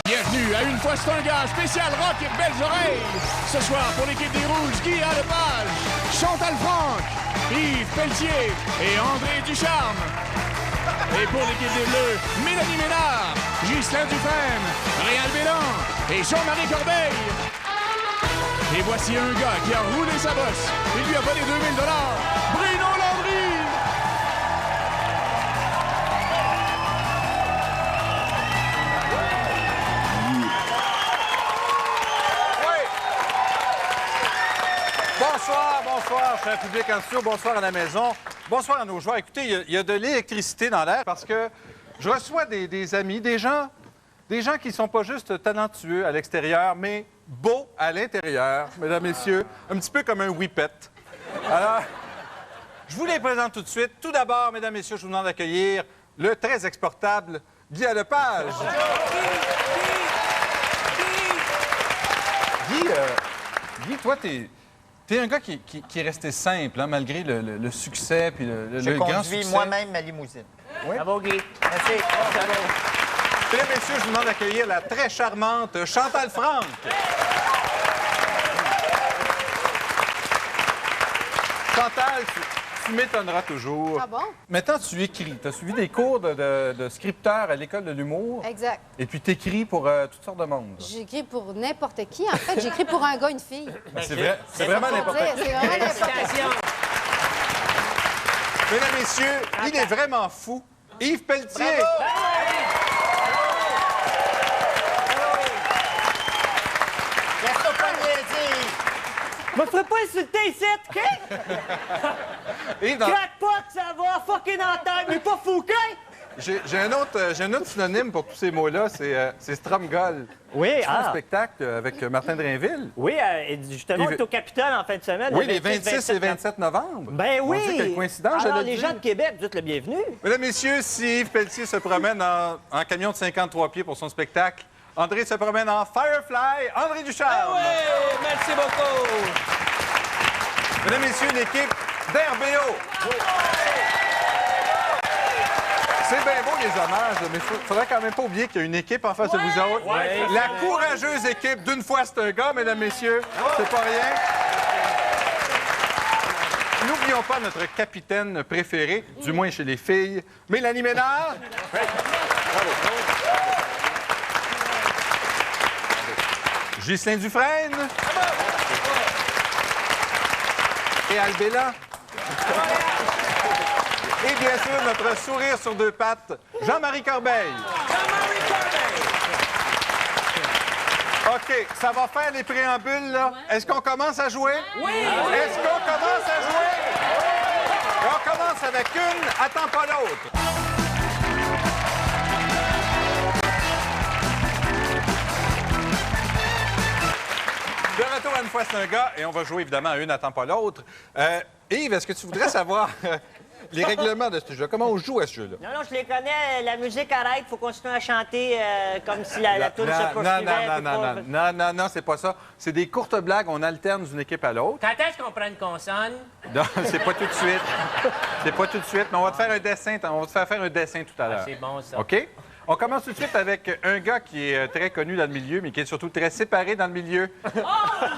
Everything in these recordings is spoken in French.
Bienvenue à Une fois c'est un gars spécial rock et belles oreilles. Ce soir pour l'équipe des Rouges, Guy Lepage, Chantal Franck, Yves Pelletier et André Ducharme. Et pour l'équipe des Bleus, Mélanie Ménard, Ghislain Dufresne, Réal Bélan et Jean-Marie Corbeil. Et voici un gars qui a roulé sa bosse. Il lui a volé 2000 $. Bruno Landry! Bonsoir, cher public en studio, bonsoir à la maison, bonsoir à nos joueurs. Écoutez, il y a de l'électricité dans l'air parce que je reçois des amis, des gens qui ne sont pas juste talentueux à l'extérieur, mais beaux à l'intérieur, mesdames, messieurs, un petit peu comme un whippet. Alors, je vous les présente tout de suite. Tout d'abord, mesdames, messieurs, je vous demande d'accueillir le très exportable Guy Lepage. Guy, toi, t'es un gars qui est resté simple, hein, malgré le succès puis le grand succès. Je conduis moi-même ma limousine. Oui. Bravo, Guy. Merci. Mesdames, messieurs, je vous demande d'accueillir la très charmante Chantal Franck. Chantal, tu m'étonneras toujours. Ah bon? Maintenant, tu écris. Tu as suivi des cours de scripteur à l'École de l'humour. Exact. Et puis, tu écris pour toutes sortes de monde. J'écris pour n'importe qui. En fait, j'écris pour un gars, une fille. C'est vrai, c'est vraiment n'importe qui. C'est vraiment n'importe qui. Mesdames, messieurs, il est vraiment fou. Yves Pelletier. Laisse-toi pas niaiser. Me ferai pas insulter ici, OK? Yves, dans- Crackpot, ça va, fucking entendre, mais pas fou, OK? J'ai un autre synonyme pour tous ces mots-là, c'est Stromgol. Oui, Tu fais un spectacle avec Martin Drainville. Oui, et justement, on est au Capitole en fin de semaine. Oui, le les 26, 26 et 27 novembre. Ben oui! Mon Dieu, quelle coïncidence, Alors, j'allais les dire. gens de Québec, vous êtes le bienvenu. Mesdames, messieurs, si Yves Pelletier se promène en camion de 53 pieds pour son spectacle, André se promène en Firefly, André Ducharme. Oui, merci beaucoup. Mesdames, messieurs, l'équipe d'RBO. C'est bien beau, les hommages, mais il faudrait quand même pas oublier qu'il y a une équipe en face de vous autres. La courageuse équipe d'Une fois c'est un gars, mesdames, messieurs. C'est pas rien. N'oublions pas notre capitaine préféré, du moins chez les filles, Mélanie Ménard. Ghislain Dufresne. Et Albella. Et bien sûr, notre sourire sur deux pattes, Jean-Marie Corbeil. OK, ça va faire les préambules, là. Est-ce qu'on commence à jouer? Oui! Est-ce qu'on commence à jouer? Et on commence avec une, attends pas l'autre. De retour à Une fois c'est un gars, et on va jouer évidemment à une, attends pas l'autre. Yves, est-ce que tu voudrais savoir les règlements de ce jeu? Comment on joue à ce jeu-là? Non, je les connais. La musique arrête, il faut continuer à chanter comme si la toune se poursuivait. Non, c'est pas ça. C'est des courtes blagues, on alterne d'une équipe à l'autre. Quand est-ce qu'on prend une consonne? Non, c'est pas tout de suite. C'est pas tout de suite, mais on va te faire un dessin. On va te faire un dessin tout à l'heure. C'est bon, ça. OK? On commence tout de suite avec un gars qui est très connu dans le milieu, mais qui est surtout très séparé dans le milieu.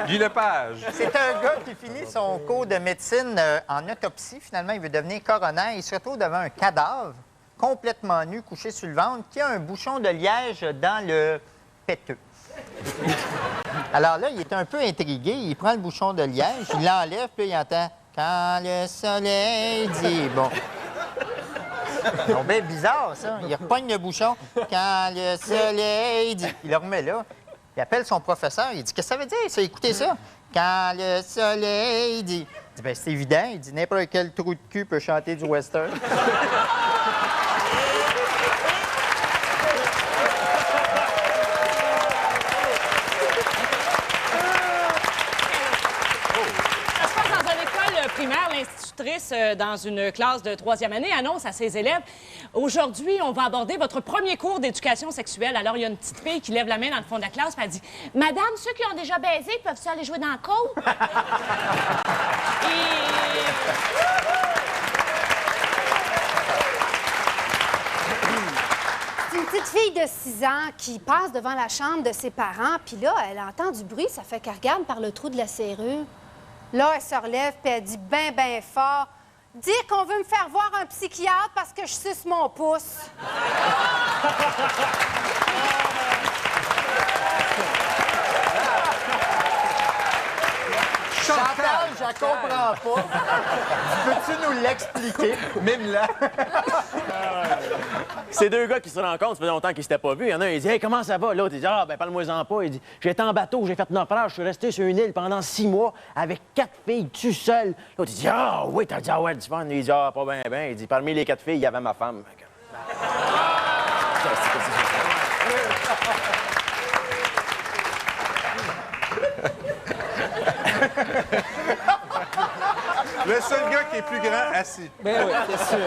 Guy Lepage. C'est un gars qui finit son cours de médecine en autopsie. Finalement, il veut devenir coroner. Il se retrouve devant un cadavre complètement nu, couché sur le ventre, qui a un bouchon de liège dans le péteux. Alors là, il est un peu intrigué. Il prend le bouchon de liège, il l'enlève, puis il entend « Quand le soleil dit... » Bon. C'est bien bizarre, ça. Il repogne le bouchon. Quand le soleil dit... Il le remet là. Il appelle son professeur. Il dit, qu'est-ce que ça veut dire, ça? Écoutez ça. Quand le soleil dit... Il dit, bien, c'est évident. Il dit, n'importe quel trou de cul peut chanter du western. Ça se passe dans une école primaire. L'institutrice, dans une classe de 3e année, annonce à ses élèves « Aujourd'hui, on va aborder votre premier cours d'éducation sexuelle. » Alors, il y a une petite fille qui lève la main dans le fond de la classe et elle dit « Madame, ceux qui ont déjà baisé, peuvent-ils aller jouer dans la cour? » petite fille de 6 ans qui passe devant la chambre de ses parents, puis là, elle entend du bruit, ça fait qu'elle regarde par le trou de la serrure. Là, elle se relève, puis elle dit ben fort, « Dire qu'on veut me faire voir un psychiatre parce que je suce mon pouce. » Chantal, je la comprends pas. Peux-tu nous l'expliquer? Mime là. C'est deux gars qui se rencontrent, ça fait longtemps qu'ils s'étaient pas vus. Il y en a un, il dit « Hey, comment ça va? » L'autre, il dit « Ah, ben parle-moi-en pas. » Il dit « J'étais en bateau, j'ai fait naufrage, je suis resté sur une île pendant 6 mois avec 4 filles, tu seul. » L'autre, il dit « Ah, oui, t'as dit, ah ouais, du fun. » Il dit « Ah, pas bien, bien. » Il dit « Parmi les 4 filles, il y avait ma femme. » Le seul gars qui est plus grand assis. Ben oui, c'est sûr.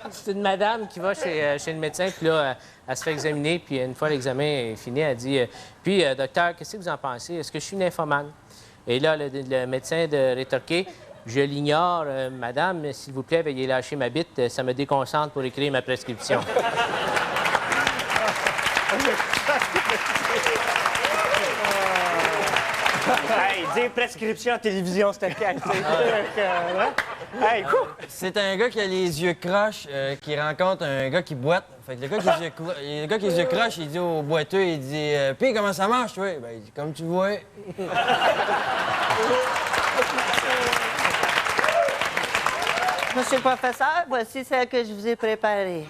C'est une madame qui va chez le médecin, puis là, elle se fait examiner, puis une fois l'examen est fini, elle dit Puis, docteur, qu'est-ce que vous en pensez? Est-ce que je suis nymphomane? Et là, le médecin de rétorquer Je l'ignore, madame, s'il vous plaît, veuillez lâcher ma bite, ça me déconcentre pour écrire ma prescription. Hey, dire prescription à télévision, c'était calme. Hey, C'est un gars qui a les yeux croches qui rencontre un gars qui boite. Fait que le gars qui a les yeux croches, il dit au boiteux, il dit « Puis comment ça marche, toi? » Ben, il dit « Comme tu vois. » Monsieur le professeur, voici celle que je vous ai préparée.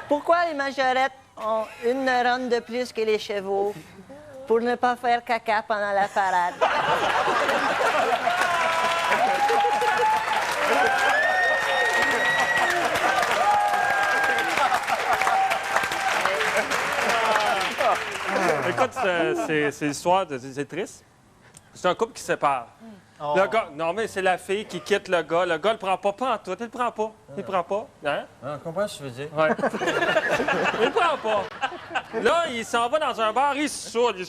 Pourquoi les majorettes ont une neurone de plus que les chevaux? Pour ne pas faire caca pendant la parade. Écoute, c'est l'histoire de... C'est triste. C'est un couple qui se sépare. Oh. Le gars... Non, mais c'est la fille qui quitte le gars. Le gars le prend pas en tout. Il le prend pas. Il le prend pas. Hein? Ah, je comprends ce que tu veux dire. Ouais. Il le prend pas. Là, il s'en va dans un bar. Il soude. Il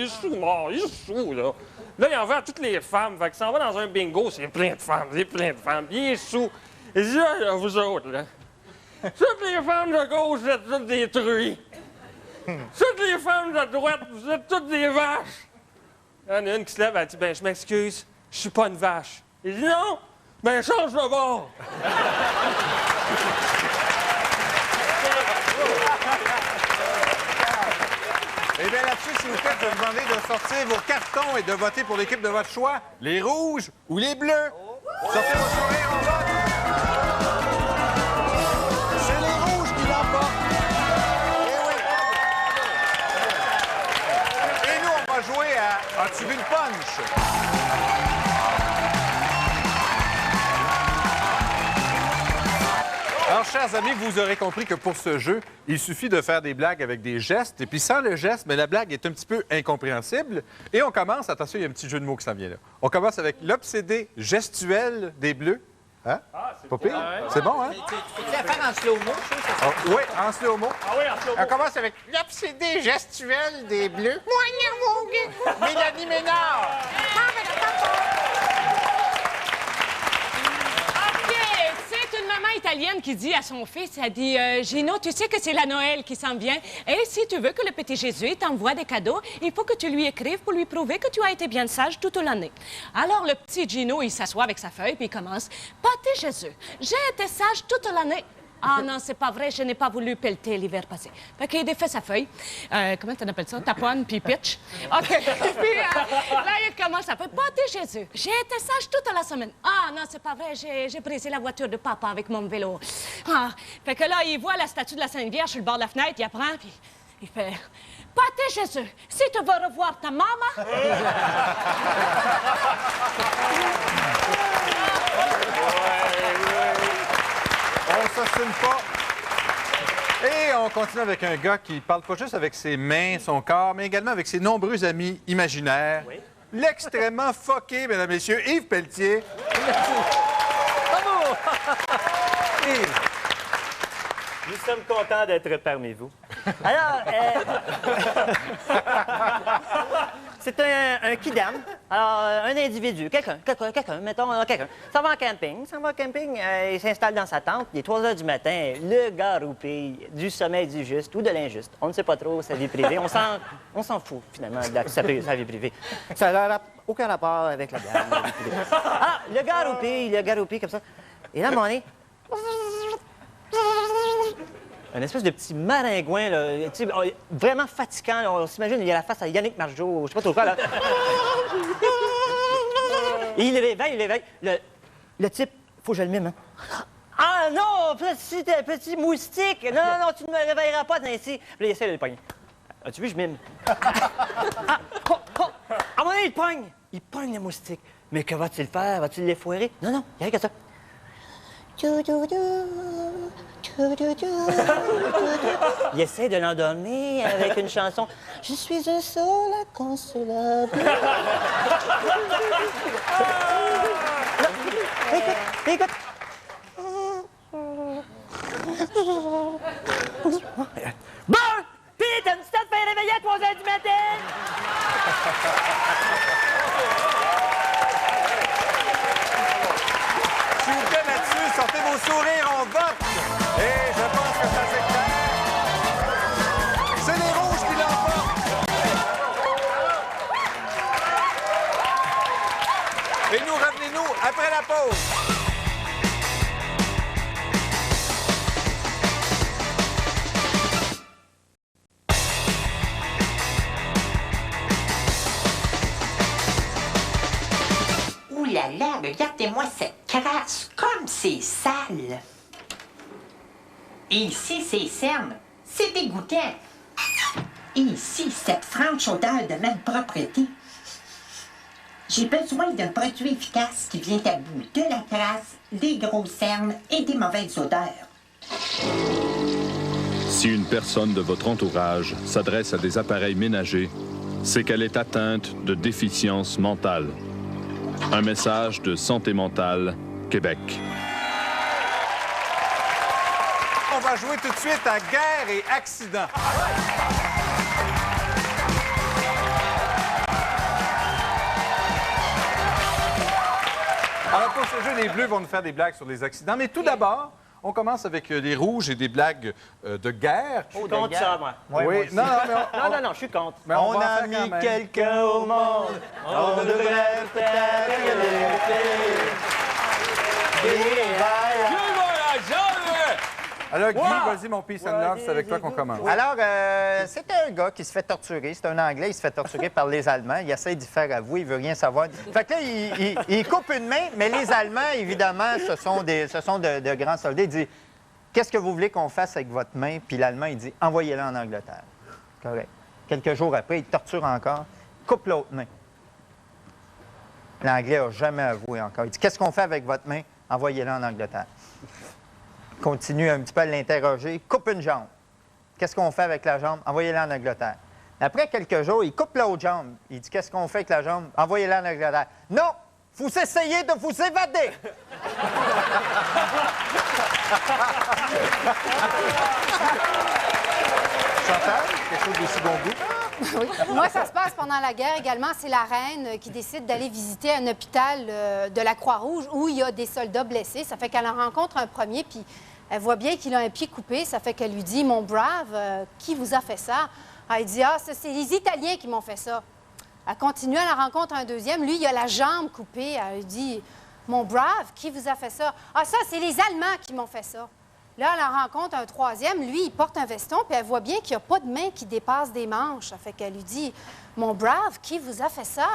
est sous mort. Il est sous, là. Là, il en veut à toutes les femmes. Fait qu'il s'en va dans un bingo. C'est plein de femmes. C'est plein de femmes. Puis il est sous. Il dit, là, vous autres, là. Toutes les femmes de gauche, vous êtes toutes des truies. Toutes les femmes de droite, vous êtes toutes des vaches. Il y en a une qui se lève, elle dit, ben, je m'excuse, je suis pas une vache. Il dit, non, ben, change de bord. Eh bien, là-dessus, s'il vous plaît, je vais vous demander de sortir vos cartons et de voter pour l'équipe de votre choix, les rouges ou les bleus. Sortez vos sourires, on vote. C'est les rouges qui l'emportent. Eh oui. Et nous, on va jouer à As-tu vu le punch? Alors, chers amis, vous aurez compris que pour ce jeu, il suffit de faire des blagues avec des gestes. Et puis sans le geste, mais la blague est un petit peu incompréhensible. Et on commence, attention, il y a un petit jeu de mots qui s'en vient là. On commence avec l'obsédé gestuel des Bleus. Hein? C'est pas pire? C'est bon, hein? Peux-tu la faire en slow-mo? Oui, en slow-mo. Ah oui, en slow-mo. On commence avec l'obsédé gestuel des Bleus. Mélanie Ménard. OK, c'est une maman italienne qui dit à son fils, elle dit Gino, tu sais que c'est la Noël qui s'en vient. Et si tu veux que le petit Jésus t'envoie des cadeaux, il faut que tu lui écrives pour lui prouver que tu as été bien sage toute l'année. Alors le petit Gino, il s'assoit avec sa feuille puis il commence Pâté Jésus, j'ai été sage toute l'année. Ah non, c'est pas vrai, je n'ai pas voulu pelleter l'hiver passé. Fait qu'il défait sa feuille. Comment tu appelles ça? Taponne puis pitch. OK. Puis là, il commence à faire Pâté Jésus. J'ai été sage toute la semaine. Ah non, c'est pas vrai, j'ai brisé la voiture de papa avec mon vélo. Ah. Fait que là, il voit la statue de la Sainte Vierge sur le bord de la fenêtre, il apprend, puis il fait Pâté Jésus, si tu veux revoir ta maman. On s'assume pas. Et on continue avec un gars qui parle pas juste avec ses mains, son corps, mais également avec ses nombreux amis imaginaires. Oui. L'extrêmement fucké, mesdames et messieurs, Yves Pelletier. Bravo! Yves. Nous sommes contents d'être parmi vous. Alors, c'est un kidam. Alors, un individu, quelqu'un, mettons, quelqu'un, s'en va en camping, il s'installe dans sa tente, il est 3 heures du matin, le gars roupille du sommeil du juste ou de l'injuste. On ne sait pas trop sa vie privée, on s'en fout, finalement, de sa vie privée. Ça n'a aucun rapport avec la bière. Ah, le gars roupille comme ça. Et là, à un moment donné, un espèce de petit maringouin, là, tu sais, vraiment fatigant. Là, on s'imagine, il a la face à Yannick Margeau, je sais pas trop quoi, là. Et il réveille. Le type, faut que je le mime, hein. Ah non, petit moustique! Non, tu ne me réveilleras pas, Nancy. Puis là, il essaie de le pogner. As-tu vu, je mime? À un moment donné, il pogne le moustique. Mais que va-t-il faire? Va-t-il l'effoirer? Non, il arrive comme ça. Il essaie de l'endormir avec une chanson. Je suis un sol inconsolable. Écoute. Bon! Pete, t'as-tu te fait réveiller à 3 heures du matin? S'il vous plaît, là-dessus, sortez vos sourires, on vote! Et je pense que ça s'éclaire. C'est les rouges qui l'emportent! Et nous, revenez-nous après la pause. Ouh là là, regardez-moi cette crasse, comme c'est sale. Et ici, ces cernes, c'est dégoûtant. Et ici, cette franche odeur de malpropreté. J'ai besoin d'un produit efficace qui vient à bout de la crasse, des grosses cernes et des mauvaises odeurs. Si une personne de votre entourage s'adresse à des appareils ménagers, c'est qu'elle est atteinte de déficience mentale. Un message de Santé mentale, Québec. On va jouer tout de suite à guerre et accident. Alors, pour ce jeu, les Bleus vont nous faire des blagues sur les accidents. Mais tout d'abord, on commence avec les Rouges et des blagues de guerre. Je suis contre ça, moi. Oui, non, Non, je suis contre. Mais On va en a faire quand mis même. quelqu'un au monde. On devrait peut-être Alors, Guy, vas-y, mon peace and love, c'est avec toi qu'on commence. Alors, c'était un gars qui se fait torturer. C'est un Anglais, il se fait torturer par les Allemands. Il essaie d'y faire avouer, il veut rien savoir. Fait que là, il coupe une main, mais les Allemands, évidemment, ce sont de grands soldats. Il dit, qu'est-ce que vous voulez qu'on fasse avec votre main? Puis l'Allemand, il dit, envoyez-la en Angleterre. Correct. Quelques jours après, il torture encore, coupe l'autre main. L'Anglais n'a jamais avoué encore. Il dit, qu'est-ce qu'on fait avec votre main? Envoyez-la en Angleterre. Continue un petit peu à l'interroger, coupe une jambe. Qu'est-ce qu'on fait avec la jambe? Envoyez-la en Angleterre. Après quelques jours, il coupe l'autre jambe. Il dit, qu'est-ce qu'on fait avec la jambe? Envoyez-la en Angleterre. Non! Vous essayez de vous évader! Chantal, quelque chose d'aussi bon goût? Moi, ça se passe pendant la guerre également. C'est la reine qui décide d'aller visiter un hôpital de la Croix-Rouge où il y a des soldats blessés. Ça fait qu'elle en rencontre un premier, puis elle voit bien qu'il a un pied coupé. Ça fait qu'elle lui dit, « Mon brave, qui vous a fait ça? » Elle dit, « Ah, ça, c'est les Italiens qui m'ont fait ça. » Elle continue, elle en rencontre un deuxième. Lui, il a la jambe coupée. Elle lui dit, « Mon brave, qui vous a fait ça? »« Ah, ça, c'est les Allemands qui m'ont fait ça. » Là, elle en rencontre un troisième. Lui, il porte un veston, puis elle voit bien qu'il n'y a pas de main qui dépasse des manches. Ça fait qu'elle lui dit, « Mon brave, qui vous a fait ça? »«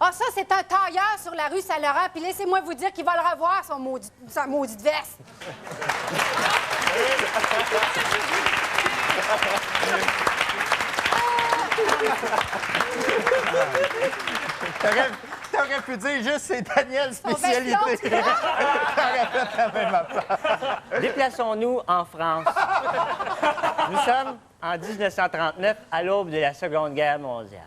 Ah, ça, c'est un tailleur sur la rue Saint-Laurent, puis laissez-moi vous dire qu'il va le revoir, sa maudite veste. » T'aurais pu dire juste c'est Daniel spécialité. T'aurais fait la même affaire. Déplaçons-nous en France. Nous sommes en 1939, à l'aube de la Seconde Guerre mondiale.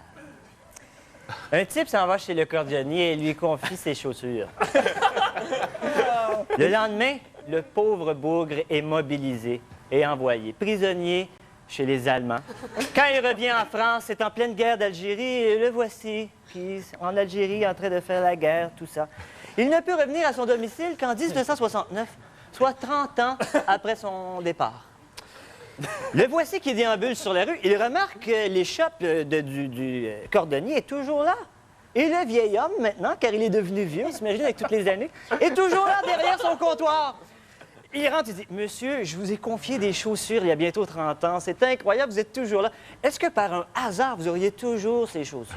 Un type s'en va chez le cordonnier et lui confie ses chaussures. Le lendemain, le pauvre bougre est mobilisé et envoyé prisonnier chez les Allemands. Quand il revient en France, c'est en pleine guerre d'Algérie et le voici, puis en Algérie, en train de faire la guerre, tout ça. Il ne peut revenir à son domicile qu'en 1969, soit 30 ans après son départ. Le voici qui déambule sur la rue. Il remarque que l'échoppe du cordonnier est toujours là. Et le vieil homme, maintenant, car il est devenu vieux, on s'imagine avec toutes les années, est toujours là derrière son comptoir. Il rentre, il dit « Monsieur, je vous ai confié des chaussures il y a bientôt 30 ans. C'est incroyable, vous êtes toujours là. Est-ce que par un hasard, vous auriez toujours ces chaussures? »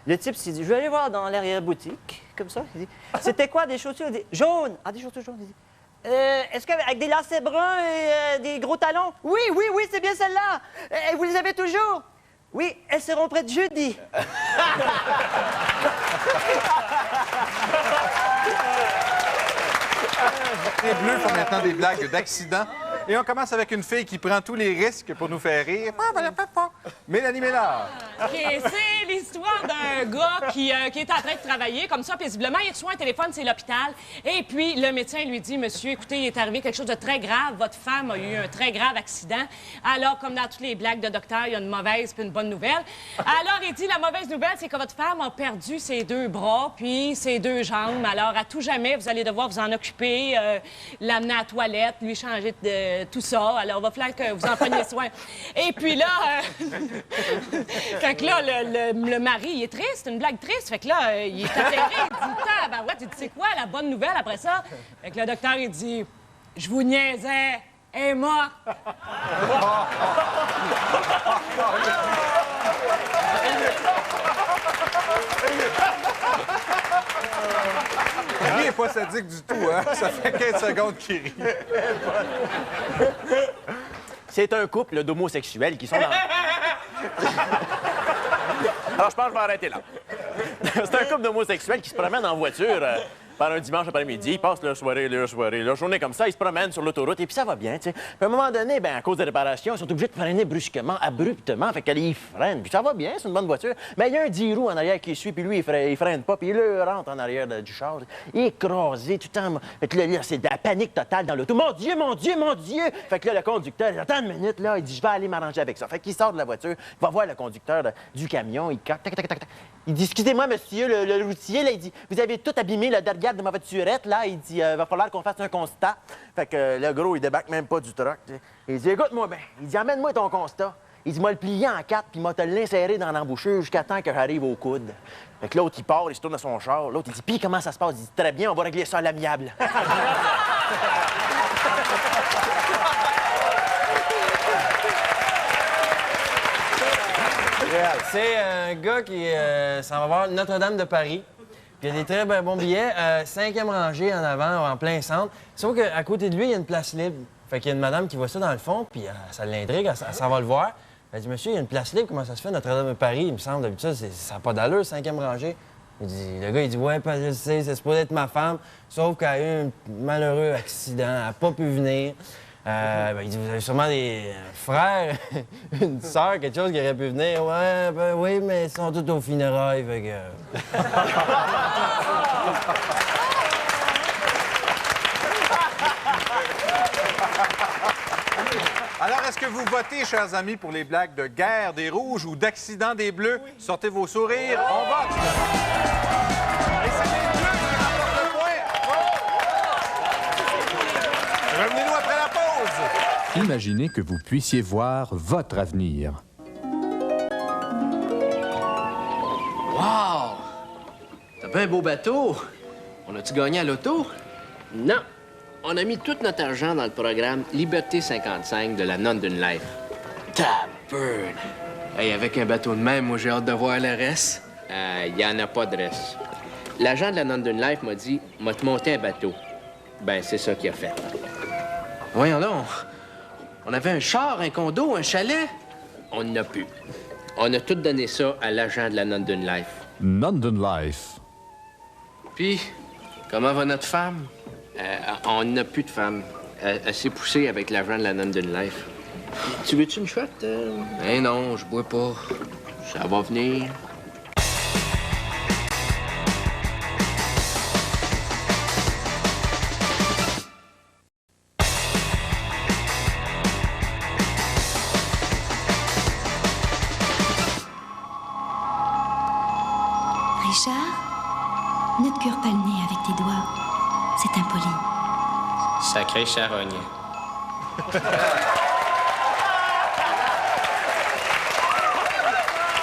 Le type s'est dit « Je vais aller voir dans l'arrière-boutique. » Comme ça. Il dit « C'était quoi des chaussures? » Il dit « Jaunes. » Ah, des chaussures jaunes. Il dit est-ce qu'avec des lacets bruns et des gros talons? Oui, c'est bien celle-là. Vous les avez toujours? Oui, elles seront prêtes jeudi. Les Bleus font maintenant des blagues d'accident. Et on commence avec une fille qui prend tous les risques pour nous faire rire. Mélanie Mélard. C'est l'histoire d'un gars qui est en train de travailler comme ça, paisiblement. Il reçoit un téléphone, c'est l'hôpital. Et puis, le médecin lui dit, monsieur, écoutez, il est arrivé quelque chose de très grave. Votre femme a eu un très grave accident. Alors, comme dans toutes les blagues de docteur, il y a une mauvaise puis une bonne nouvelle. Alors, il dit, la mauvaise nouvelle, c'est que votre femme a perdu ses 2 bras puis ses 2 jambes. Alors, à tout jamais, vous allez devoir vous en occuper, l'amener à la toilette, lui changer de tout ça. Alors, il va falloir que vous en preniez soin. Et puis là, fait que là, le mari, il est triste, c'est une blague triste. Fait que là, il est atterré, il dit, tabarouette, il dit, c'est quoi la bonne nouvelle après ça? Fait que le docteur, il dit, je vous niaisais, elle est morte. Lui n'est pas sadique du tout, hein? Ça fait 15 secondes qu'il rit. C'est un couple d'homosexuels qui sont dans... Alors, je pense que je vais arrêter là. C'est un couple d'homosexuels qui se promènent en voiture par un dimanche après-midi. Ils passent leur journée comme ça. Ils se promènent sur l'autoroute et puis ça va bien, tu sais. Puis à un moment donné, à cause des réparations, ils sont obligés de freiner brusquement, abruptement. Fait qu'ils freinent. Puis ça va bien, c'est une bonne voiture. Mais il y a un 10 roues en arrière qui suit, puis lui, il freine pas. Puis il le rentre en arrière du char. Écrasé, tout le temps. Fait que là, c'est de la panique totale dans l'auto. Mon Dieu, mon Dieu, mon Dieu! Fait que là, le conducteur, il attend une minute, là. Il dit, je vais aller m'arranger avec ça. Fait qu'il sort de la voiture, il va voir le conducteur du camion. Il coque, tac, tac, tac, tac. Il dit, excusez-moi, monsieur, le routier, là, il dit, vous avez tout abîmé le derrière de ma voiturette, là. Il dit, va falloir qu'on fasse un constat. Fait que le gros, il débarque même pas du truck. T'sais. Il dit, écoute-moi bien. Il dit, amène-moi ton constat. Il dit, moi, le plier en 4, puis moi, te l'insérer dans l'embouchure jusqu'à temps que j'arrive au coude. Fait que l'autre, il part, il se tourne à son char. L'autre, il dit, puis comment ça se passe? Il dit, très bien, on va régler ça à l'amiable. C'est un gars qui s'en va voir Notre-Dame de Paris. Puis il y a des très bons billets. 5e rangée en avant, en plein centre. Sauf qu'à côté de lui, il y a une place libre. Fait qu'il y a une madame qui voit ça dans le fond, puis ça l'intrigue, elle s'en va le voir. Elle dit, monsieur, il y a une place libre, comment ça se fait, Notre-Dame de Paris? Il me semble, d'habitude, ça n'a pas d'allure, 5e rangée. Le gars, il dit, ouais, je sais, c'est supposé être ma femme, sauf qu'elle a eu un malheureux accident, elle n'a pas pu venir. Il dit, vous avez sûrement des frères, une sœur, quelque chose qui aurait pu venir. Ouais, oui, mais ils sont tous aux funérailles, fait que... Alors, est-ce que vous votez, chers amis, pour les blagues de guerre des Rouges ou d'accident des Bleus? Oui. Sortez vos sourires, on vote! Et c'est les Bleus qui remportent le point! Revenez-nous après la pause! Imaginez que vous puissiez voir votre avenir. Wow! T'as pas un beau bateau? On a-tu gagné à l'auto? Non. On a mis tout notre argent dans le programme Liberté 55 de la London Life. Tabern! Hey, avec un bateau de même, moi, j'ai hâte de voir le reste. Y en a pas de reste. L'agent de la London Life m'a dit, m'a te monter un bateau. Ben, c'est ça qu'il a fait. Voyons donc. On avait un char, un condo, un chalet. On n'en a plus. On a tout donné ça à l'agent de la London Life. London Life. Puis, comment va notre femme? On n'a plus de femme. Elle s'est poussée avec l'argent de la London Life. Tu veux-tu une shot? Eh non, je bois pas. Ça va venir. Richard, ne te cure pas le nez avec tes doigts. C'est impoli. Sacré charogne.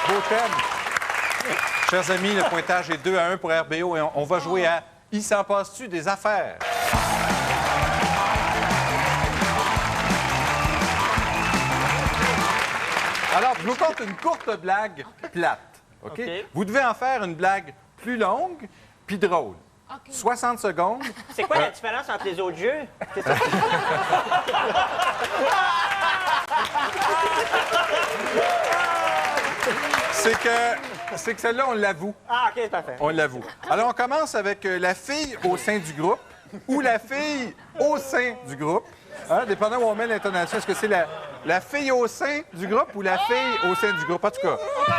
Beau thème. Chers amis, le pointage est 2-1 pour RBO et on va jouer à « Il s'en passe-tu des affaires ?» Alors, je vous conte une courte blague plate. OK? Vous devez en faire une blague plus longue puis drôle. 60 secondes. C'est quoi la différence entre les autres jeux? C'est ça? C'est que celle-là, on l'avoue. Ah, OK, parfait. On l'avoue. Alors, on commence avec la fille au sein du groupe ou la fille au sein du groupe. Hein, dépendant où on met l'intonation. Est-ce que c'est la fille au sein du groupe ou la fille au sein du groupe? En tout cas. Oh!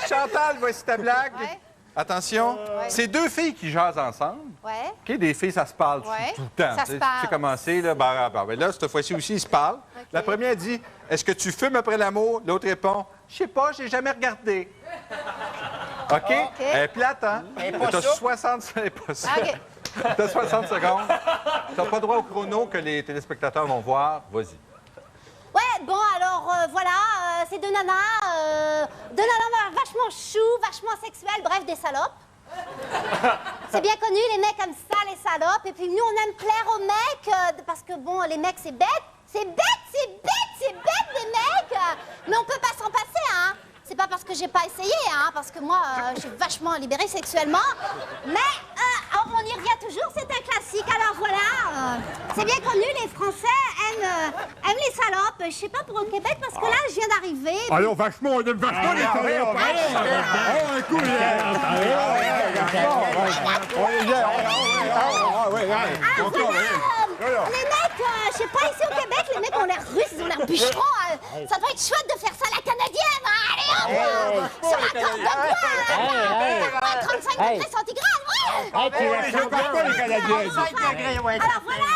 Chantal, voici ta blague. Ouais. Attention. C'est deux filles qui jasent ensemble. Ouais. OK, des filles, ça se parle tout le temps. Ça se parle. C'est commencé, là. Ben là, cette fois-ci aussi, ils se parlent. Okay. La première dit « Est-ce que tu fumes après l'amour? » L'autre répond « Je sais pas, j'ai jamais regardé. » OK? Elle est plate, hein? T'as 60 T'as 60 secondes. T'as pas droit au chrono que les téléspectateurs vont voir. Vas-y. Ouais, bon, alors, voilà, c'est deux nanas vachement chou, vachement sexuelles, bref, des salopes. C'est bien connu, les mecs aiment ça, les salopes. Et puis nous, on aime plaire aux mecs, parce que, bon, les mecs, c'est bête. C'est bête, des mecs. Mais on peut pas s'en passer, hein. C'est pas parce que j'ai pas essayé, hein, parce que moi, je suis vachement libérée sexuellement. Mais on y revient toujours, c'est un classique. Alors voilà, c'est bien connu, les Français aiment les salopes. Je sais pas pour le Québec, parce que là, je viens d'arriver. Alors, vachement, on aime vachement les salopes. Les mecs, je sais pas, ici au Québec, les mecs ont l'air russes, ils ont l'air bûcherons. Ça doit être chouette de faire ça à la canadienne. Allez, hop, sur la corde de bois, 35 degrés centigrades, Alors voilà,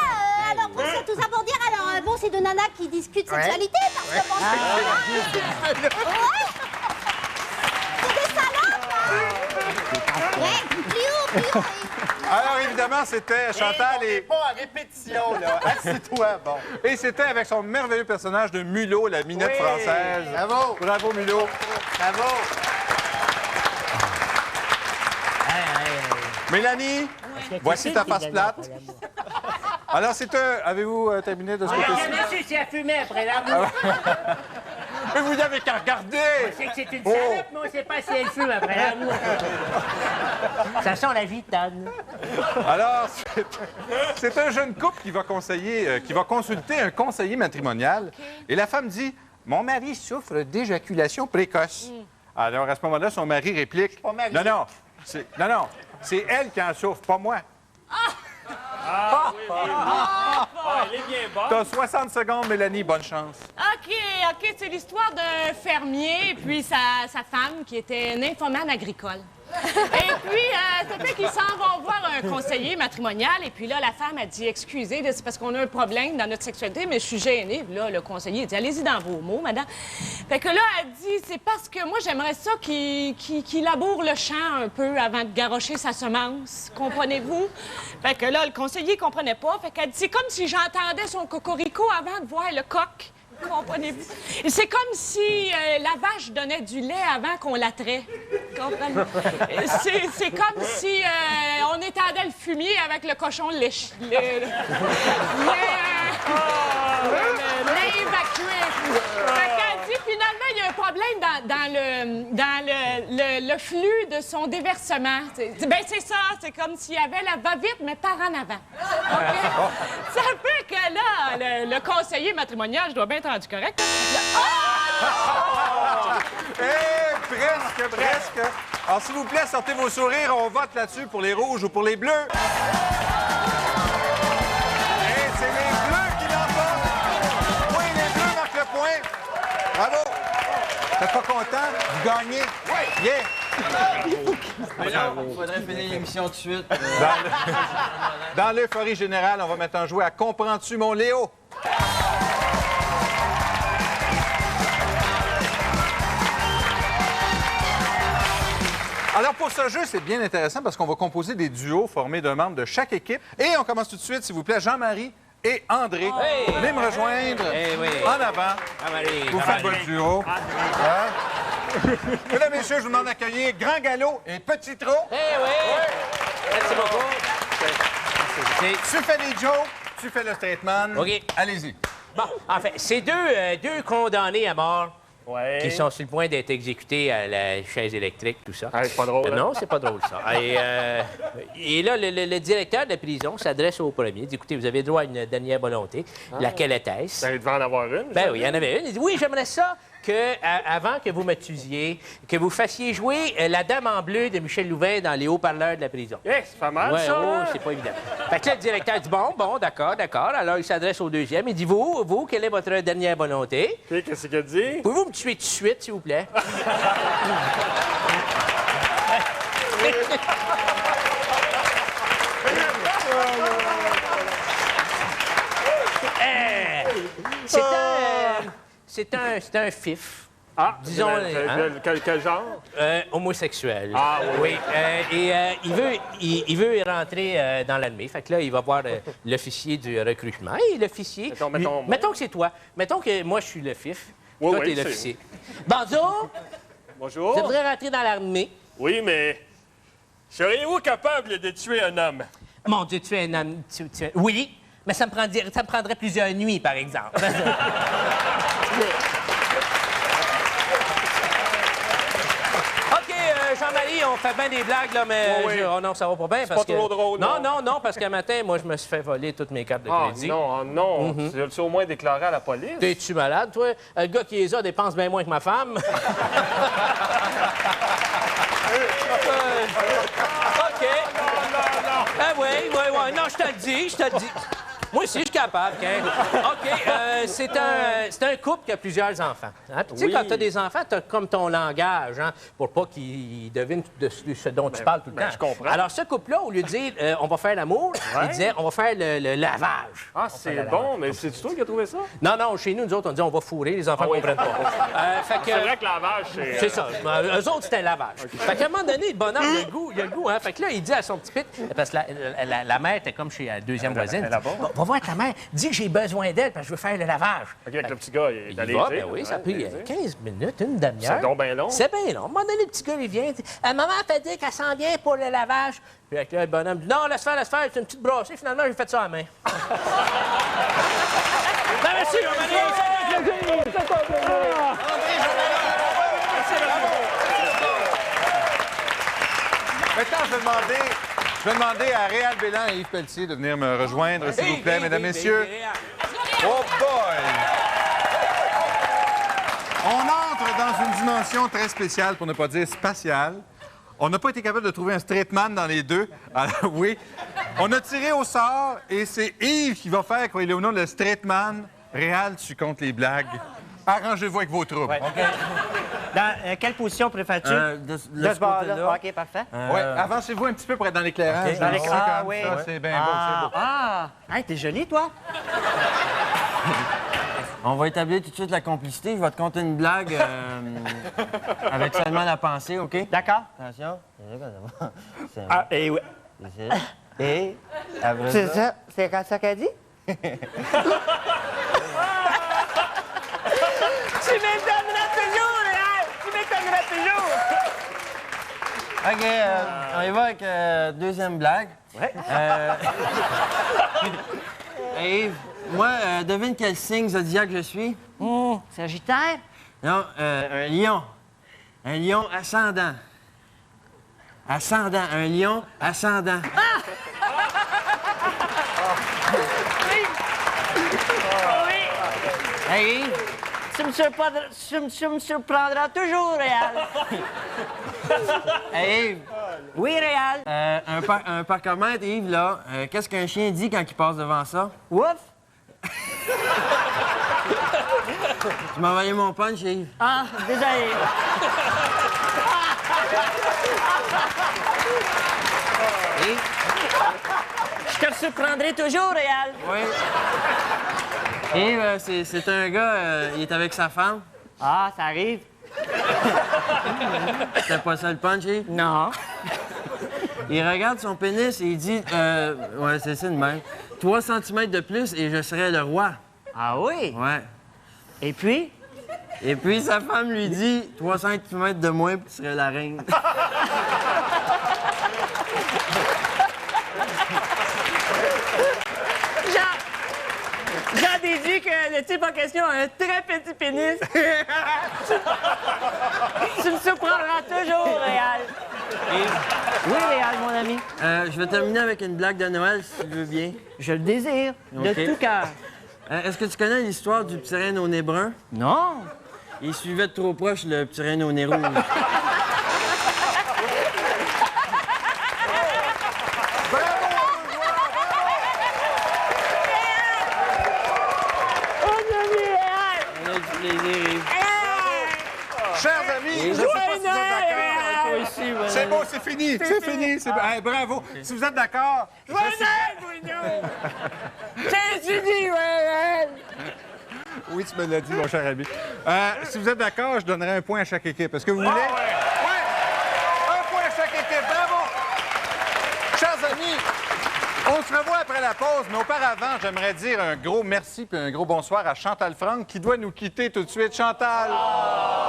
alors pour ça, tout ça pour dire, alors bon, c'est deux nanas qui discutent sexualité, parce que bon, c'est des salopes. Ouais, plus haut. Alors, évidemment, c'était Chantal et... pas en répétition, là. Assieds-toi, bon. Et c'était avec son merveilleux personnage de Mulot, la minette française. Bravo. Bravo, Mulot. Bravo. Mélanie, voici ta face plate. Alors, c'est avez-vous terminé de ce côté-ci? Merci si elle fumait après l'amour. Mais vous n'avez qu'à regarder! Je sais que c'est une salope, mais on ne sait pas si elle fume après l'amour. Ça sent la vitane. Alors, c'est un jeune couple qui va consulter un conseiller matrimonial. Et la femme dit « Mon mari souffre d'éjaculation précoce. Alors, à ce moment-là, son mari réplique « Non, c'est elle qui en souffre, pas moi. » Elle est bien bonne. T'as 60 secondes, Mélanie. Bonne chance. OK, c'est l'histoire d'un fermier et puis sa femme qui était nymphomane agricole. Et puis, ça fait qu'ils s'en vont voir un conseiller matrimonial. Et puis là, la femme a dit, excusez, c'est parce qu'on a un problème dans notre sexualité, mais je suis gênée. Puis là, le conseiller a dit, allez-y dans vos mots, madame. Fait que là, elle dit, c'est parce que moi, j'aimerais ça qu'il laboure le champ un peu avant de garrocher sa semence. Comprenez-vous? Fait que là, le conseiller comprenait pas. Fait qu'elle dit, c'est comme si j'entendais son cocorico avant de voir le coq. Comprenez-vous? C'est comme si la vache donnait du lait avant qu'on la traite. Comprenez? C'est comme si on étendait le fumier avec le cochon l'évacué. Fait qu'elle dit, finalement, il y a un problème dans le flux de son déversement. Ben, c'est ça. C'est comme s'il y avait la va-vite, mais par en avant. Okay? Ça fait que là, le conseiller matrimonial, je dois bien être rendu correct. Presque. Alors, s'il vous plaît, sortez vos sourires. On vote là-dessus pour les rouges ou pour les bleus. Et c'est les bleus qui l'emportent. Oui, les bleus marquent le point. Bravo. T'es pas content? Vous gagnez. Oui. Yeah. Mais là, il faudrait finir l'émission tout de suite. Dans l'euphorie générale, on va maintenant jouer à Comprends-tu, mon Léo? Alors, pour ce jeu, c'est bien intéressant parce qu'on va composer des duos formés d'un membre de chaque équipe. Et on commence tout de suite, s'il vous plaît, Jean-Marie et André. Venez me rejoindre en avant. Vous faites votre duo. Mesdames et messieurs, je vous demande d'accueillir Grand Galop et Petit Trot. Merci beaucoup. Tu fais les jokes, tu fais le straight man. OK. Allez-y. Bon, en fait, c'est deux condamnés à mort qui sont sur le point d'être exécutés à la chaise électrique, tout ça. C'est pas drôle, hein? Non, c'est pas drôle, ça. Et là, le directeur de la prison s'adresse au premier. Il dit, écoutez, vous avez droit à une dernière volonté. Laquelle était-ce? Ben, il devait en avoir une. Ben oui, il y en avait une. Il dit, oui, j'aimerais ça avant que vous me tusiez, que vous fassiez jouer La Dame en bleu de Michel Louvain dans les haut-parleurs de la prison. C'est pas mal, ouais, ça. Oh, c'est pas évident. Fait que là, le directeur dit, bon, d'accord. Alors, il s'adresse au deuxième. Il dit, vous, quelle est votre dernière volonté? Qu'est-ce qu'il a dit? Pouvez-vous me tuer tout de suite, s'il vous plaît? C'est un fif. Ah, disons. Quel genre? Homosexuel. Ah, oui. Il veut rentrer dans l'armée. Fait que là, il va voir l'officier du recrutement. Et l'officier. Mettons que c'est toi. Mettons que moi, je suis le fif. Toi, t'es l'officier. Bonjour. Bonjour. Je voudrais rentrer dans l'armée. Oui, mais. Seriez-vous capable de tuer un homme? Mon Dieu, tu es un homme. Oui, mais ça me prendrait plusieurs nuits, par exemple. Jean-Marie, on fait bien des blagues, là, mais non, ça va pas bien. C'est pas trop drôle, non, parce qu'un matin, moi, je me suis fait voler toutes mes cartes de crédit. Non. Tu l'as au moins déclaré à la police? T'es-tu malade, toi? Le gars qui les a dépense bien moins que ma femme. OK. Non. Ah oui, non, je te le dis. Moi aussi, je suis capable. OK, c'est un couple qui a plusieurs enfants. Hein? Puis, tu sais, quand tu as des enfants, tu as comme ton langage, hein, pour pas qu'ils devinent de ce dont tu parles tout le temps. Je comprends. Alors, ce couple-là, au lieu de dire on va faire l'amour, il disait on va faire le lavage. Ah, c'est bon, mais c'est toi qui as trouvé ça? Non, chez nous autres, on dit on va fourrer, les enfants ne comprennent pas. C'est vrai que lavage, c'est... C'est ça. Eux autres, c'était un lavage. Fait qu'à un moment donné, le bonhomme, il a le goût, hein. Fait que là, il dit à son petit pit, parce que la mère était comme chez la deuxième voisine. Va voir ta mère. Dis que j'ai besoin d'elle parce que je veux faire le lavage. OK, avec le petit gars, il est allé. Ben oui, ça a pris 15 minutes, une demi-heure. C'est donc bien long. C'est bien long. À un moment donné, le petit gars, il vient. Maman fait dire qu'elle s'en vient pour le lavage. Puis avec là, le bonhomme dit non, laisse faire. C'est une petite brassée. Finalement, j'ai fait ça à la main. Ben, merci, Maintenant, je vais demander à Réal Bélan et Yves Pelletier de venir me rejoindre, s'il vous plaît, mesdames, messieurs. Oh boy! On entre dans une dimension très spéciale, pour ne pas dire spatiale. On n'a pas été capable de trouver un straight man dans les deux. Alors, oui. On a tiré au sort et c'est Yves qui va faire, croyez-le ou non, le straight man. Réal, tu comptes les blagues. Arrangez-vous avec vos troupes. Ouais. OK. Dans quelle position préfères-tu? De ce bord-là. OK, parfait. Oui, avancez-vous un petit peu pour être dans l'éclairage. Okay. Dans l'éclairage, oui. C'est bien beau, c'est beau. Hey, t'es jolie, toi? On va établir tout de suite la complicité. Je vais te conter une blague avec seulement la pensée, OK? D'accord. Attention. Et oui. Et après c'est ça? C'est comme ça qu'elle dit? Tu m'étonneras toujours, Réal! Tu m'étonneras toujours! OK, on y va avec deuxième blague. Ouais. Yves, moi, devine quel signe zodiaque je suis? Sagittaire? Non, un lion. Un lion ascendant. Ascendant, un lion ascendant. Oui! Hey, Yves. Tu me surprendras toujours, Réal. Hey, Yves. Oui, Réal. Un parcomètre, Yves, là, qu'est-ce qu'un chien dit quand il passe devant ça? Ouf! Tu m'as envoyé mon punch, Yves. Ah, désolé. Je te surprendrai toujours, Réal. Oui. Yves, c'est un gars, il est avec sa femme. Ah, ça arrive. C'était pas ça le punch, Yves? Non. Il regarde son pénis et il dit, ouais, c'est ça de même. 3 cm de plus et je serais le roi. Ah oui? Ouais. Et puis? Et puis sa femme lui dit, 3 cm de moins puis tu serais la reine. Jean déduit que le type en question a un très petit pénis. Tu me surprendras toujours, Réal. Oui, Réal, mon ami. Je vais terminer avec une blague de Noël, si tu veux bien. Je le désire, de OK. tout cœur. Est-ce que tu connais l'histoire du petit renne au nez brun? Non. Il suivait de trop proche le petit renne au nez rouge. On a du plaisir, Yves. Chers amis, je sais pas si vous êtes d'accord. C'est bon, c'est fini. C'est fini. Hey, bravo. Si vous êtes d'accord. Oui, tu me l'as dit, mon cher ami. Si vous êtes d'accord, je donnerai un point à chaque équipe. Est-ce que vous voulez? Ouais. Un point à chaque équipe. Bravo. Chers amis, on se revoit après la pause, mais auparavant, j'aimerais dire un gros merci et un gros bonsoir à Chantal Franck qui doit nous quitter tout de suite. Chantal!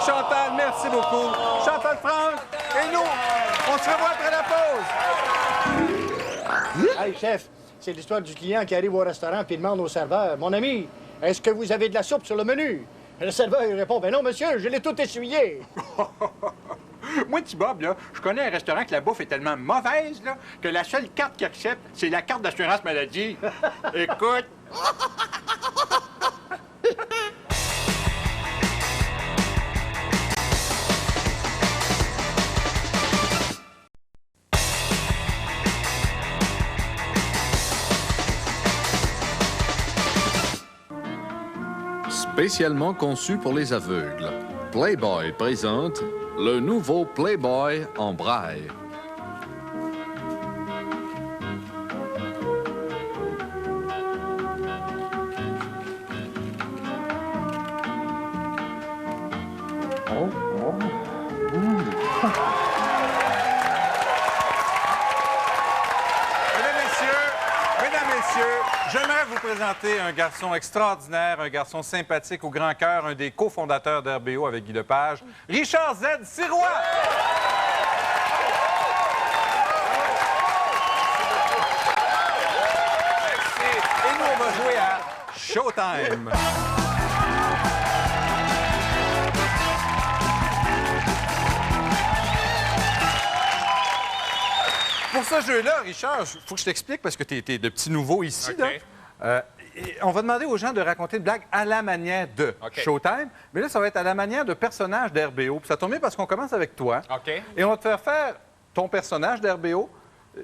Chantal, merci beaucoup. Chantal Franck et nous, on se revoit après la pause. Hey, chef, c'est l'histoire du client qui arrive au restaurant et demande au serveur, « Mon ami, est-ce que vous avez de la soupe sur le menu? » Le serveur il répond, « Ben non, monsieur, je l'ai tout essuyé. » Moi, petit Bob, là, je connais un restaurant que la bouffe est tellement mauvaise là, que la seule carte qu'il accepte, c'est la carte d'assurance maladie. Écoute. Spécialement conçu pour les aveugles, Playboy présente le nouveau Playboy en braille. Mesdames, Messieurs, j'aimerais vous présenter un garçon extraordinaire, un garçon sympathique au grand cœur, un des cofondateurs d'RBO avec Guy Lepage, Richard Z. Sirois! Merci. Et nous, on va jouer à Showtime. Pour ce jeu-là, Richard, il faut que je t'explique parce que tu es de petit nouveau ici. OK. Là. On va demander aux gens de raconter une blague à la manière de Showtime. Mais là, ça va être à la manière de personnages d'RBO. Puis ça tombe bien parce qu'on commence avec toi. OK. Et on va te faire faire ton personnage d'RBO.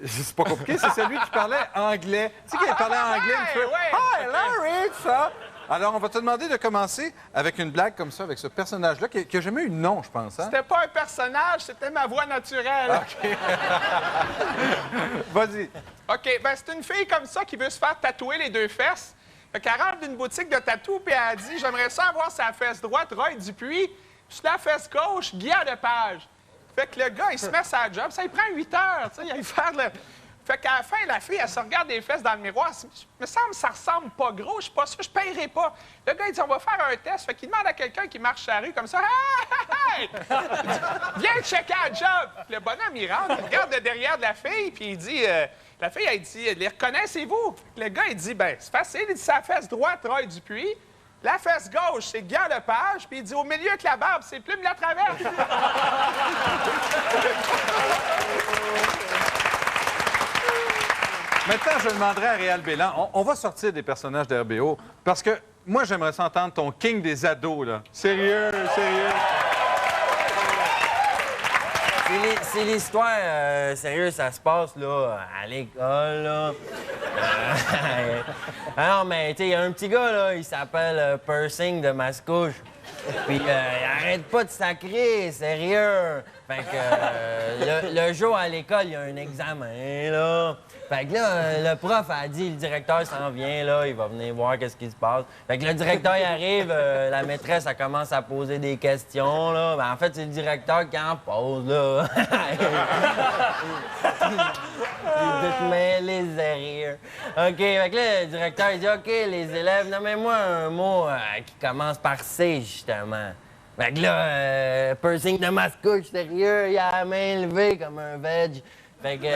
C'est pas compliqué, c'est celui qui parlait anglais. Tu sais qui parlait anglais un peu? Hi, Larry, ça! Alors, on va te demander de commencer avec une blague comme ça, avec ce personnage-là, qui n'a jamais eu de nom, je pense. Hein? C'était pas un personnage, c'était ma voix naturelle. OK. Vas-y. OK, ben c'est une fille comme ça qui veut se faire tatouer les 2 fesses. Fait qu'elle rentre d'une boutique de tatou, puis elle dit « J'aimerais ça avoir sa fesse droite, Roy Dupuis, puis sur la fesse gauche, Guy Lepage. » Fait que le gars, il se met sa job, ça il prend 8 heures, tu sais, il va faire le... Fait qu'à la fin, la fille, elle se regarde les fesses dans le miroir. Me semble que ça ressemble pas gros. Je suis pas sûr, je paierai pas. Le gars, il dit, on va faire un test. Fait qu'il demande à quelqu'un qui marche sur la rue comme ça. Hey! Viens checker la job. Puis le bonhomme, il rentre, il regarde de derrière de la fille, puis il dit, la fille, elle dit, les reconnaissez-vous? Le gars, il dit, ben, c'est facile. Il dit, sa fesse droite, Roy Dupuis. La fesse gauche, c'est Guy Lepage. Puis il dit, au milieu avec la barbe, c'est Plume Latraverse. Maintenant, je demanderai à Réal Bélan, on va sortir des personnages d'RBO, parce que moi, j'aimerais s'entendre ton king des ados, là. Sérieux, sérieux. C'est l'histoire, sérieux, ça se passe, là, à l'école, là. Ah non, mais tu sais, il y a un petit gars, là, il s'appelle Pursing de Mascouche. Puis il arrête pas de sacrer, sérieux. Fait que le jour à l'école, il y a un examen, là. Fait que là, le prof a dit, le directeur s'en vient, là, il va venir voir qu'est-ce qui se passe. Fait que le directeur, il arrive, la maîtresse, elle commence à poser des questions, là. Ben, en fait, c'est le directeur qui en pose, là. Il te met les sérieux. OK, fait que là, le directeur, il dit, OK, les élèves, nommez-moi un mot qui commence par C, justement. Fait que là, Pursing de Mascouche, sérieux, il a la main levée comme un veg. Fait que...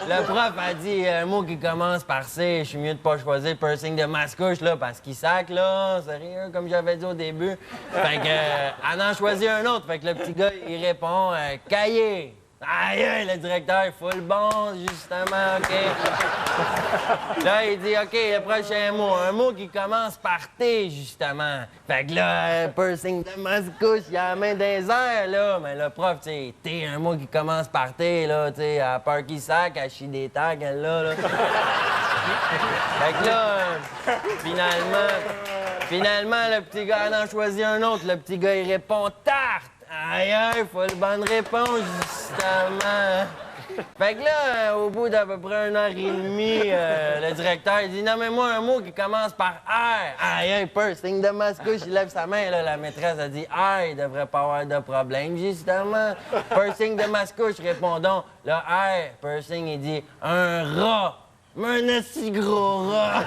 le prof a dit un mot qui commence par C. Je suis mieux de pas choisir Pursing de Mascouche, là, parce qu'il sac, là. Sérieux, comme j'avais dit au début. Fait que... elle en choisit un autre. Fait que le petit gars, il répond cahier. Aïe, aïe, le directeur, il faut le bon, justement, OK? Là, il dit, OK, le prochain mot, un mot qui commence par T, justement. Fait que là, Pursing de Mascouche, il a la main des airs, là. Mais le prof, tu sais, T, un mot qui commence par T, là, tu sais, à peur qu'il sac, à chier des tags, elle, là. Fait que là, finalement, le petit gars en choisit un autre. Le petit gars, il répond tarte. Aïe, aïe, faut le bonne réponse, justement. Fait que là, au bout d'à peu près 1 heure et demie, le directeur, il dit « Nommez-moi un mot qui commence par R. » Aïe, aïe, Pursing de Mascouche, il lève sa main, là, la maîtresse a dit « R, il devrait pas avoir de problème, justement. » Pursing de Mascouche, répondons. Le R, Pursing, il dit « Un rat. Mais un si gros rat. »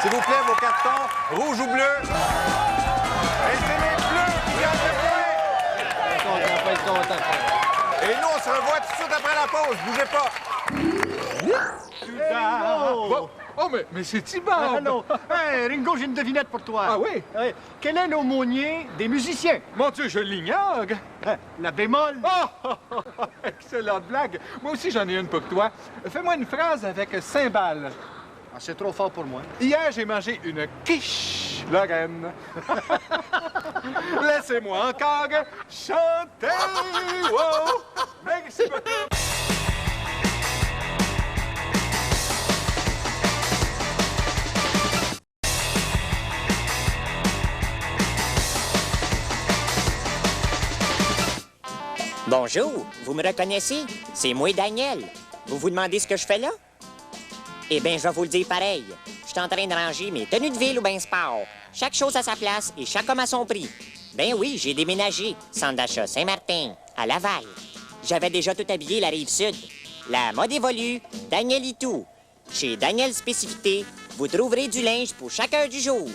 S'il vous plaît, vos cartons, rouge ou bleu. Et c'est les bleus qui gagnent le point. Et nous, on se revoit tout de suite après la pause. Bougez pas. Bon. Oh, mais c'est Thibaut! Ah non! Hey, Ringo, j'ai une devinette pour toi. Ah oui? Quel est l'aumônier des musiciens? Mon Dieu, je l'ignore! La bémol. Oh! Excellente blague! Moi aussi, j'en ai une pour toi. Fais-moi une phrase avec cymbale. Ah, c'est trop fort pour moi. Hier, j'ai mangé une quiche Lorraine. Laissez-moi encore chanter! Wow! Merci beaucoup! Bonjour, vous me reconnaissez? C'est moi, Daniel. Vous vous demandez ce que je fais là? Eh bien, je vais vous le dire pareil. Je suis en train de ranger mes tenues de ville ou bien sport. Chaque chose à sa place et chaque homme à son prix. Ben oui, j'ai déménagé. Centre d'achat Saint-Martin, à Laval. J'avais déjà tout habillé la Rive-Sud. La mode évolue, Daniel y tout. Chez Daniel Spécificité, vous trouverez du linge pour chaque heure du jour.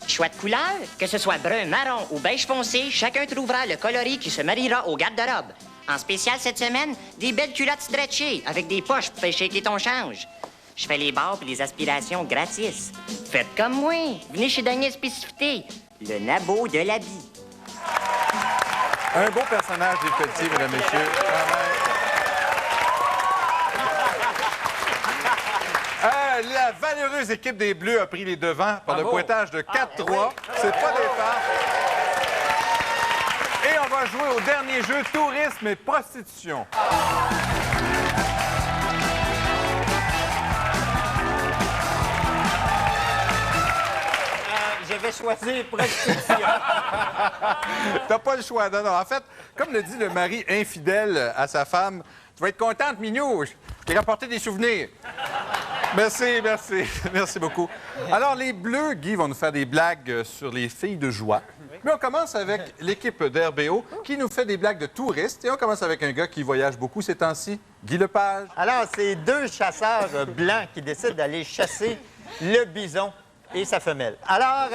Choix de couleur, que ce soit brun, marron ou beige foncé, chacun trouvera le coloris qui se mariera au garde-robe. En spécial cette semaine, des belles culottes stretchées avec des poches pour faire shaker ton change. Je fais les barres et les aspirations gratis. Faites comme moi. Venez chez Daniel Spécificité, le nabo de l'habit. Un beau personnage des Pelletier, mesdames, messieurs. La valeureuse équipe des Bleus a pris les devants par le pointage de 4-3. C'est pas des farces. Et on va jouer au dernier jeu, tourisme et prostitution. Je vais choisir prostitution. T'as pas le choix. Non, non. En fait, comme le dit le mari infidèle à sa femme, tu vas être contente, Minou. Je t'ai rapporté des souvenirs. Merci, merci. Merci beaucoup. Alors, les Bleus, Guy, vont nous faire des blagues sur les filles de joie. Mais on commence avec l'équipe d'RBO qui nous fait des blagues de touristes. Et on commence avec un gars qui voyage beaucoup ces temps-ci, Guy Lepage. Alors, c'est 2 chasseurs blancs qui décident d'aller chasser le bison et sa femelle. Alors,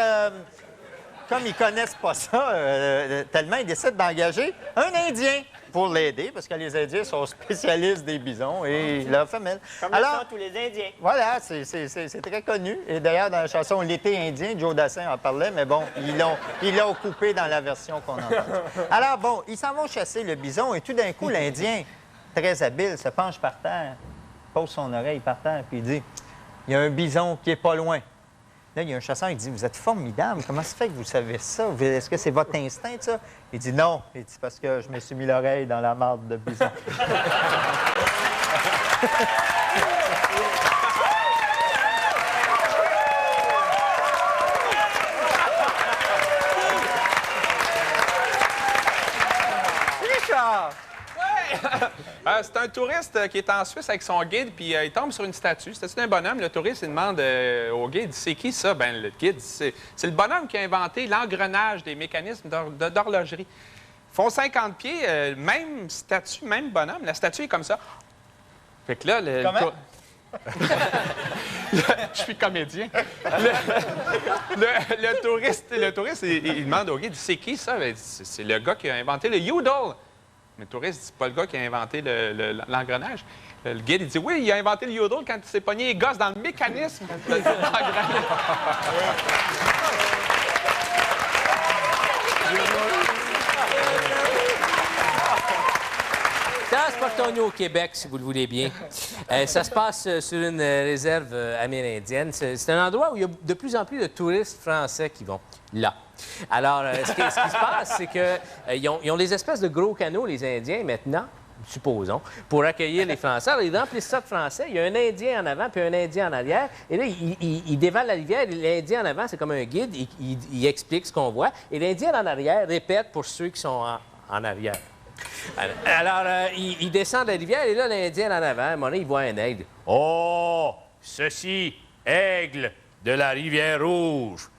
comme ils connaissent pas ça tellement, ils décident d'engager un Indien pour l'aider, parce que les Indiens sont spécialistes des bisons et leurs femelles. Comme alors, tous les Indiens. Voilà, c'est très connu. Et d'ailleurs, dans la chanson « L'été indien », Joe Dassin en parlait, mais bon, ils l'ont coupé dans la version qu'on entend. Alors, bon, ils s'en vont chasser le bison et tout d'un coup, l'Indien, très habile, se penche par terre, pose son oreille par terre, puis il dit « Il y a un bison qui est pas loin. Là, il y a un chasseur qui dit, vous êtes formidable, comment ça fait que vous savez ça? Est-ce que c'est votre instinct, ça? Il dit, non. Il dit, parce que je me suis mis l'oreille dans la marde de bison. Richard! C'est un touriste qui est en Suisse avec son guide, puis il tombe sur une statue. Statue d'un bonhomme. Le touriste, il demande au guide, c'est qui ça? Ben le guide, c'est le bonhomme qui a inventé l'engrenage des mécanismes d'horlogerie. Ils font 50 pieds, même statue, même bonhomme. La statue est comme ça. Fait que là, Comment? Je suis comédien. Le touriste, il demande au guide, c'est qui ça? Ben, c'est le gars qui a inventé le Yodel. Mais le touriste, c'est pas le gars qui a inventé l'engrenage. Le guide, il dit, oui, il a inventé le Yodel quand il s'est pogné les gosses dans le mécanisme de l'engrenage. Transportons-nous au Québec, si vous le voulez bien. Ça se passe sur une réserve amérindienne. C'est un endroit où il y a de plus en plus de touristes français qui vont là. Alors, ce qui se passe, c'est qu'ils ont des espèces de gros canaux, les Indiens, maintenant, supposons, pour accueillir les Français. Alors, ils remplissent ça de Français. Il y a un Indien en avant puis un Indien en arrière. Et là, ils dévalent la rivière. L'Indien en avant, c'est comme un guide. Il explique ce qu'on voit. Et l'Indien en arrière répète pour ceux qui sont en arrière. Alors, il descend de la rivière et là, l'Indien en avant, à un moment donné, il voit un aigle. « Oh, ceci, aigle de la rivière Rouge. »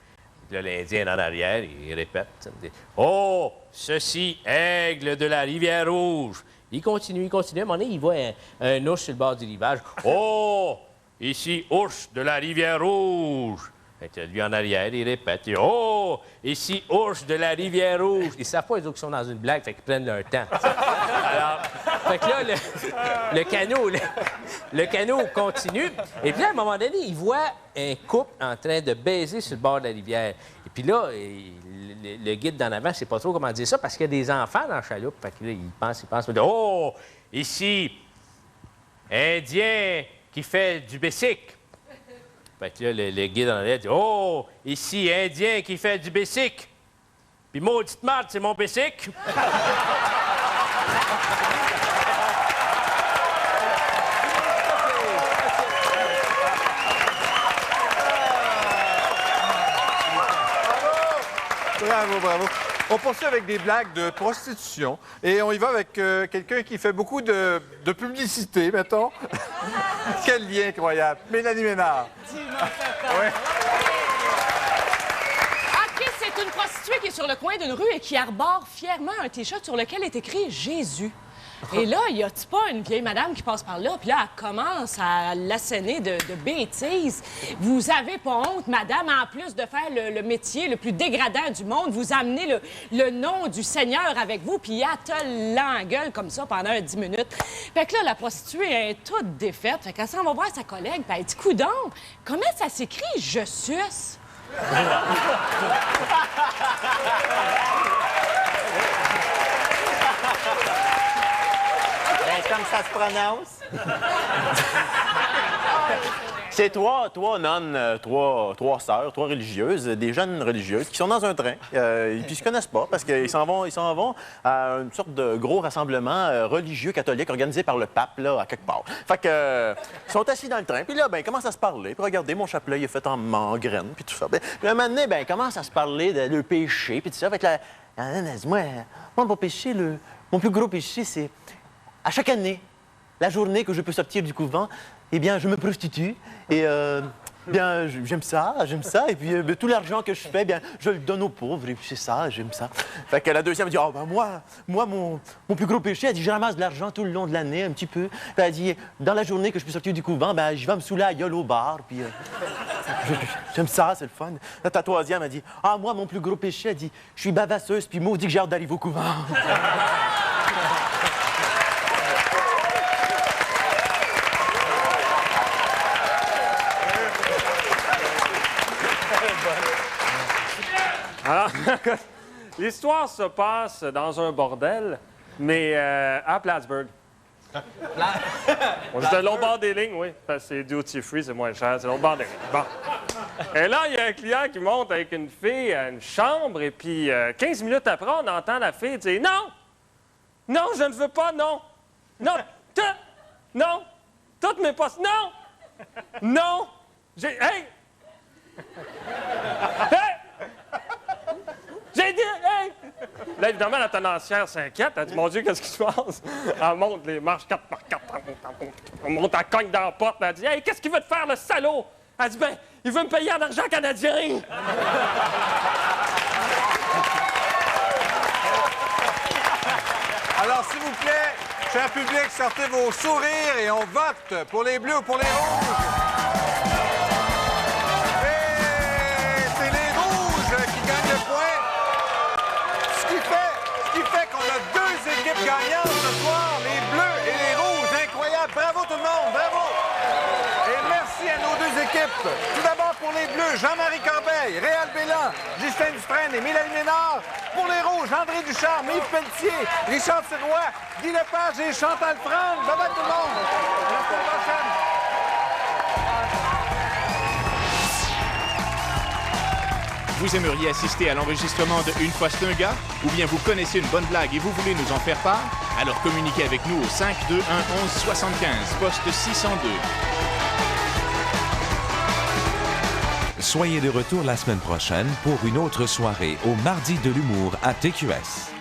Là, l'Indien en arrière, il répète. « Oh, ceci, aigle de la rivière Rouge. » Il continue. À un moment donné, il voit un ours sur le bord du rivage. « Oh, ici, ours de la rivière Rouge. » Fait que lui, en arrière, il répète. « Oh, ici, ours de la rivière Rouge. » Ils ne savent pas, les autres, qu'ils sont dans une blague, fait qu'ils prennent leur temps. Alors, fait que là, le canot continue. Et puis là, à un moment donné, il voit un couple en train de baiser sur le bord de la rivière. Et puis là, le guide d'en avant, je ne sais pas trop comment dire ça, parce qu'il y a des enfants dans la chaloupe. Fait que là, il pense. Oh, ici, Indien qui fait du bicycle. Fait que là, le guide en arrière dit « Oh, ici, Indien qui fait du bicycle. Puis maudite marde, c'est mon bicycle. » Bravo. On poursuit avec des blagues de prostitution. Et on y va avec quelqu'un qui fait beaucoup de publicité, mettons. Quel lien incroyable. Mélanie Ménard. Ouais. OK, c'est une prostituée qui est sur le coin d'une rue et qui arbore fièrement un T-shirt sur lequel est écrit « Jésus ». Et là, y a-t-il pas une vieille madame qui passe par là, puis là, elle commence à l'asséner de bêtises. Vous avez pas honte, madame, en plus de faire le métier le plus dégradant du monde, vous amenez le nom du Seigneur avec vous, puis elle te l'engueule comme ça pendant 10 minutes. Fait que là, la prostituée est toute défaite. Fait qu'elle s'en va voir sa collègue, puis elle dit « Coudonc, comment ça s'écrit « je suce » ? Comme ça se prononce. C'est trois nonnes, trois sœurs, trois religieuses, des jeunes religieuses qui sont dans un train. Puis ils se connaissent pas parce qu'ils s'en vont à une sorte de gros rassemblement religieux catholique organisé par le pape, là, à quelque part. Fait que ils sont assis dans le train, puis là, ben, ils commencent à se parler. Puis regardez, mon chapelet, il est fait en graines, puis tout ça. Puis à un moment donné, ben, ils commencent à se parler de leur péché, puis tout ça. Fait que la nonne, elle dit, moi, mon péché, mon plus gros péché, c'est à chaque année, la journée que je peux sortir du couvent, eh bien, je me prostitue et bien, j'aime ça. Et puis, tout l'argent que je fais, bien, je le donne aux pauvres et puis c'est ça, j'aime ça. Fait que la deuxième dit, oh, ben moi, mon plus gros péché, elle dit, je ramasse de l'argent tout le long de l'année, un petit peu. Puis elle dit, dans la journée que je peux sortir du couvent, ben, je vais me saouler à gueule au bar, puis j'aime ça, c'est le fun. La troisième, elle dit, ah, moi, mon plus gros péché, elle dit, je suis bavasseuse, puis maudit que j'ai hâte d'arriver au couvent. Alors, l'histoire se passe dans un bordel, mais à Plattsburgh. On était l'autre bord des lignes, oui. Parce que c'est duty free, c'est moins cher. C'est l'autre bord des lignes. Bon. Et là, il y a un client qui monte avec une fille à une chambre, et puis 15 minutes après, on entend la fille dire « Non! Non, je ne veux pas, non! Non! Non! Toutes mes postes, non! Non! J'ai... Hey! Hey! J'ai dit... Hey! » Là, évidemment, la tenancière s'inquiète. Elle dit « Mon Dieu, qu'est-ce qui se passe? » Elle monte les marches 4 par 4. Elle monte, elle cogne dans la porte. Elle dit « Hey, qu'est-ce qu'il veut te faire, le salaud? » Elle dit « Ben, il veut me payer en argent canadien. » Alors, s'il vous plaît, cher public, sortez vos sourires et on vote pour les bleus ou pour les rouges. Et c'est les rouges qui gagnent le point. Ce qui fait qu'on a 2 équipes gagnantes ce soir, les bleus et les rouges. Incroyable. Bravo tout le monde, bravo. Et merci à nos 2 équipes. Tout d'abord pour les bleus, Jean-Marie Corbeil, Réal Bélan, Justin Dufresne et Mélanie Ménard. Pour les rouges, André Ducharme, Yves Pelletier, Richard Sirois, Guy Lepage et Chantal Franck. Bye bye tout le monde. À la semaine prochaine. Vous aimeriez assister à l'enregistrement de Une fois c'est un gars? Ou bien vous connaissez une bonne blague et vous voulez nous en faire part? Alors communiquez avec nous au 521 11 75, poste 602. Soyez de retour la semaine prochaine pour une autre soirée au Mardi de l'humour à TQS.